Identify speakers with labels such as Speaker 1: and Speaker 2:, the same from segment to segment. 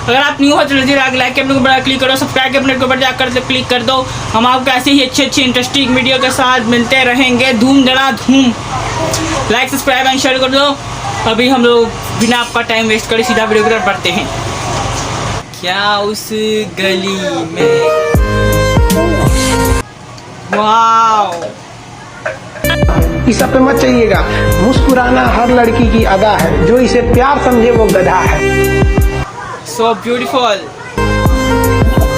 Speaker 1: अगर आप न्यू हो तो जल्दी लाइक के अपने को बड़ा क्लिक करो, सब्सक्राइब के अपने को बड़ा कर क्लिक कर दो। हम आपको ऐसे ही अच्छी इंटरेस्टिंग वीडियो के साथ मिलते रहेंगे। धूम धड़ा धूम, लाइक सब्सक्राइब एंड शेयर कर दो। अभी हम लोग बिना आपका टाइम वेस्ट करे सीधा वीडियो की तरफ बढ़ते हैं। क्या उस गली में, वाओ,
Speaker 2: इस सब पे मत चाहिएगा। मुस्कुराना हर लड़की की अदा है, जो इसे प्यार समझे वो गधा है।
Speaker 1: So beautiful,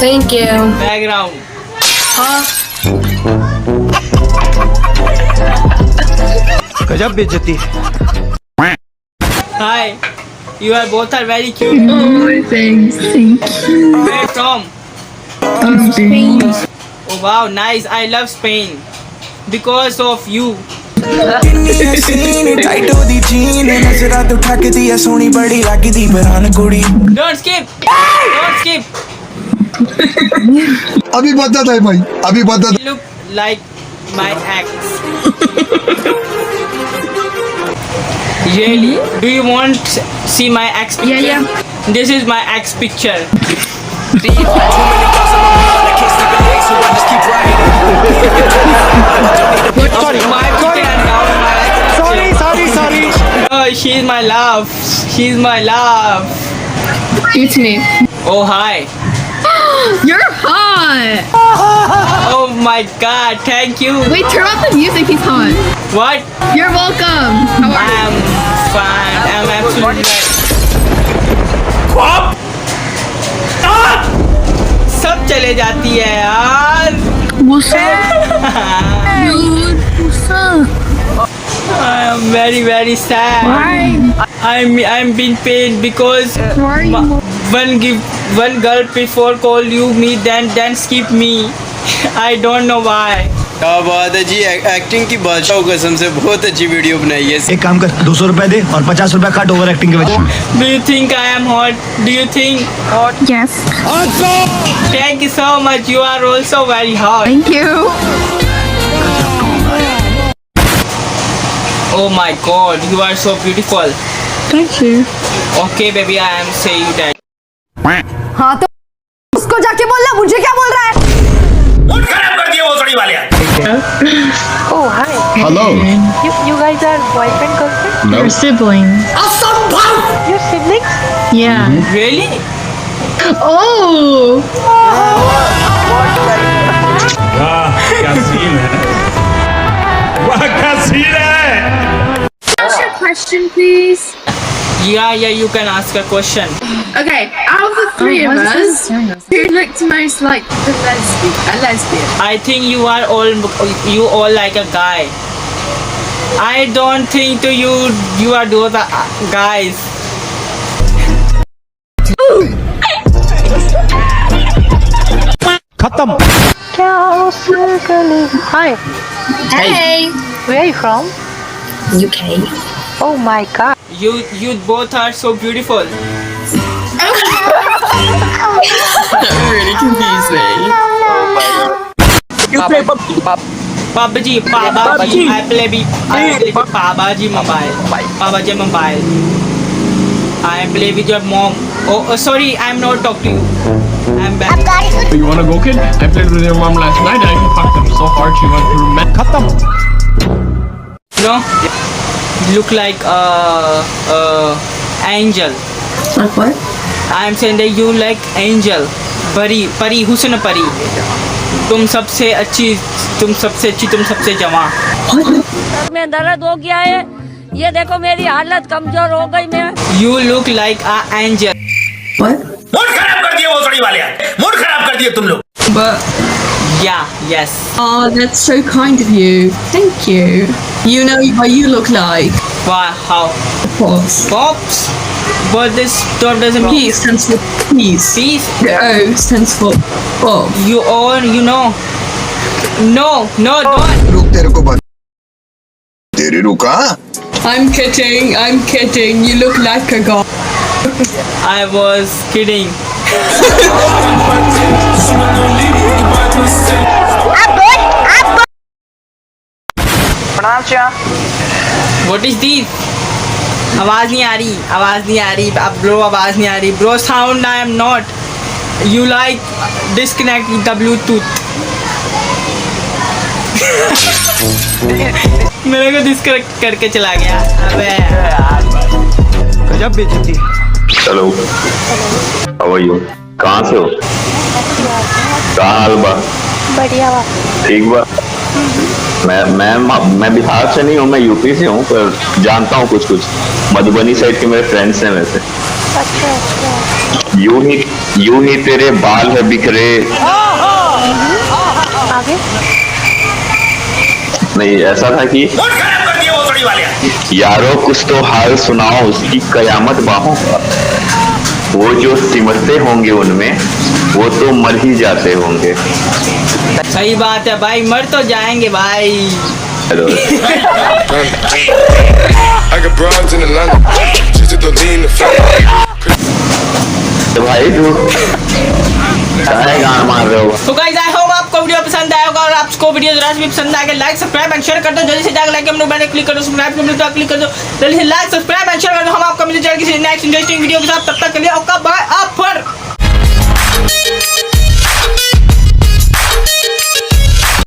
Speaker 3: thank you.
Speaker 1: Background,
Speaker 4: गजब बेइज्जती है।
Speaker 1: हाय, you are both are very cute.
Speaker 3: Oh, thanks. Thank you.
Speaker 1: Where are you from?
Speaker 3: Spain.
Speaker 1: Oh wow, nice. I love Spain because of you. Don't skip. Don't skip.
Speaker 5: अभी बता था भाई, अभी बता था।
Speaker 1: You look like my ex. Really? Do you want to see my ex picture?
Speaker 3: Yeah.
Speaker 1: This is my ex picture.
Speaker 2: Sorry.
Speaker 1: Oh, she's my love. She's my love.
Speaker 3: It's me.
Speaker 1: Oh, hi.
Speaker 3: You're hot.
Speaker 1: Oh my God, thank you.
Speaker 3: Wait, turn off the music. He's hot.
Speaker 1: What?
Speaker 3: You're welcome. How are you?
Speaker 1: I'm fine. I'm absolutely fine. सब चले जाती है यार।
Speaker 3: What's up? Dude, what's up?
Speaker 1: I am very very sad.
Speaker 3: Why?
Speaker 1: I'm being paid because
Speaker 3: Why are you?
Speaker 1: one girl before call you me then skip me. I don't know why.
Speaker 4: क्या बात है जी, acting की बादशाह कसम से बहुत अच्छी video बनाई है।
Speaker 6: एक काम कर, 200 रुपए दे और 50 रुपए काट ओवर एक्टिंग के वजह से।
Speaker 1: Do you think I am hot? Do you think hot?
Speaker 3: Yes.
Speaker 1: Thank you so much. You are also very hot.
Speaker 3: Thank you.
Speaker 1: Oh my God, you are so beautiful.
Speaker 3: Thank you.
Speaker 1: Okay, baby, I am saying that.
Speaker 7: हाँ तो उसको जाके बोलना, मुझे क्या बोल रहा है?
Speaker 8: मूड खराब कर दिया वो थोड़ी वाले।
Speaker 7: Oh hi.
Speaker 5: Hello.
Speaker 7: You guys are boyfriend girlfriend?
Speaker 3: We're siblings.
Speaker 7: Your siblings?
Speaker 3: Yeah.
Speaker 1: Really?
Speaker 3: Oh.
Speaker 8: क्या सीन है, वाह क्या सीन है।
Speaker 3: What's your question, please?
Speaker 1: Yeah, you can ask a question.
Speaker 3: Okay, out of the three of us, who looked most like a lesbian?
Speaker 1: I think you all like a guy. I don't think to you are those guys.
Speaker 6: खत्म।
Speaker 7: क्या उस गली? Hi.
Speaker 3: Hey.
Speaker 7: Where are you from?
Speaker 3: UK.
Speaker 7: Oh my God.
Speaker 1: You both are so beautiful.
Speaker 3: That really confused me.
Speaker 2: You play PUBG.
Speaker 1: PUBG. I play PUBG mobile. I play with your mom. Oh, sorry, I'm not talking to you. I'm back.
Speaker 8: You wanna go, kid? I played with your mom last night. I fucked up so hard she went through med.
Speaker 6: खत्म।
Speaker 1: No, you look like angel.
Speaker 3: Like what?
Speaker 1: I'm saying that you like angel. परी हुस्न परी। तुम सबसे अच्छी, तुम सबसे जवां।
Speaker 9: में दर्द हो गया है, ये देखो मेरी हालत कमजोर हो गई मैं।
Speaker 1: You look like a angel.
Speaker 3: What?
Speaker 8: Mood खराब कर दिया वो थोड़ी वाले, मूड खराब कर दिए तुम लोग।
Speaker 3: But
Speaker 1: Yeah, yes.
Speaker 3: oh, that's so kind of you. Thank you. You know what you look like.
Speaker 1: Wow, how?
Speaker 3: Pops.
Speaker 1: Pops? But this dot doesn't
Speaker 3: P stands for peace.
Speaker 1: Peace?
Speaker 3: The O stands for pop.
Speaker 1: You all, you know. No, don't.
Speaker 5: रुक, तेरे को बता, तेरे रुका।
Speaker 3: I'm kidding. You look like a guy.
Speaker 1: I was kidding.
Speaker 7: अब
Speaker 1: what is this? आवाज नहीं आ रही, आवाज नहीं आ रही अब ब्रो, आवाज नहीं आ रही bro. Sound I am not, you like disconnect the Bluetooth. मेरे को डिस्कनेक्ट करके चला गया। अबे यार
Speaker 6: गजब बेइज्जती।
Speaker 10: Hello, how are you? कहाँ से हो? कहाँ हाल बा?
Speaker 9: बढ़िया बा।
Speaker 10: ठीक बा। मैं बिहार से नहीं हूँ, मैं यूपी से हूँ, पर जानता हूँ कुछ कुछ मधुबनी साइड के मेरे फ्रेंड्स हैं वैसे।
Speaker 9: अच्छा अच्छा।
Speaker 10: यूं ही तेरे बाल है बिखरे।
Speaker 9: आगे
Speaker 10: नहीं, ऐसा था कि यारो कुछ तो हाल सुनाओ, उसकी कयामत बाहों का। वो जो सिमटते होंगे उनमें, वो तो मर ही जाते होंगे।
Speaker 1: सही बात है भाई, मर तो जाएंगे भाई।
Speaker 10: हेलो, तो भाई तू काहे गान मार रहे हो?
Speaker 1: तो गाइस आई होप आपको वीडियो पसंद आया होगा, और आपको वीडियो जरा भी पसंद आएगा लाइक सब्सक्राइब एंड शेयर कर दो। जल्दी से जाकर लाइक बटन पर क्लिक कर दो, सब्सक्राइब के बटन पर क्लिक कर दो, जल्दी से लाइक सब्सक्राइब एंड शेयर कर दो। हम आपको मिलते हैं किसी नेक्स्ट इंटरेस्टिंग वीडियो के साथ, तब तक के लिए आपका बाय।